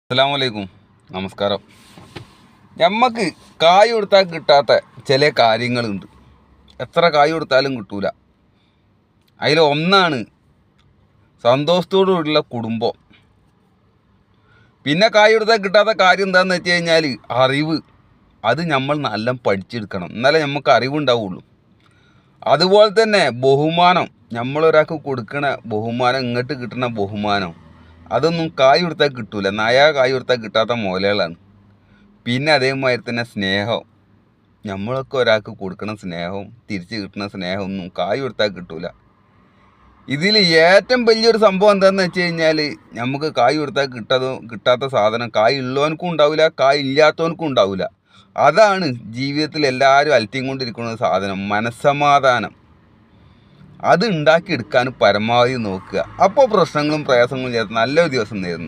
അസ്സലാമു അലൈക്കും, നമസ്കാരം. നമുക്ക് കായ് കൊടുത്താൽ കിട്ടാത്ത ചില കാര്യങ്ങളുണ്ട്. എത്ര കായ് കൊടുത്താലും കിട്ടൂല. അതിൽ ഒന്നാണ് സന്തോഷത്തോടുകൂടിയുള്ള കുടുംബം. പിന്നെ കായ് കൊടുത്താൽ കിട്ടാത്ത കാര്യം എന്താണെന്ന് വെച്ച് കഴിഞ്ഞാൽ അറിവ്. അത് നമ്മൾ നല്ല പഠിച്ചെടുക്കണം, എന്നാലേ നമുക്ക് അറിവുണ്ടാവുള്ളൂ. അതുപോലെ തന്നെ ബഹുമാനം. നമ്മളൊരാൾക്ക് കൊടുക്കണ ബഹുമാനം, ഇങ്ങോട്ട് കിട്ടുന്ന ബഹുമാനം, അതൊന്നും കായ് കൊടുത്താൽ കിട്ടൂല. കായ് കൊടുത്താൽ കിട്ടാത്ത മുതലുകളാണ്. പിന്നെ അതേമാതിരി തന്നെ സ്നേഹം. നമ്മളൊക്കെ ഒരാൾക്ക് കൊടുക്കുന്ന സ്നേഹവും തിരിച്ച് കിട്ടുന്ന സ്നേഹമൊന്നും കായ് കൊടുത്താൽ കിട്ടൂല. ഇതിൽ ഏറ്റവും വലിയൊരു സംഭവം എന്താണെന്ന് വെച്ച് കഴിഞ്ഞാൽ, നമുക്ക് കായ് കൊടുത്താൽ കിട്ടാത്ത സാധനം കായ് ഉള്ളവനക്കും ഉണ്ടാവില്ല, കായ് ഇല്ലാത്തവനക്കും ഉണ്ടാവില്ല. അതാണ് ജീവിതത്തിൽ എല്ലാവരും അലട്ടിയും കൊണ്ടിരിക്കുന്ന സാധനം, മനസ്സമാധാനം. അത് ഉണ്ടാക്കിയെടുക്കാൻ പരമാവധി നോക്കുക. അപ്പോൾ പ്രശ്നങ്ങളും പ്രയാസങ്ങളും ചേർത്ത് നല്ലൊരു ദിവസം നേരുന്നു.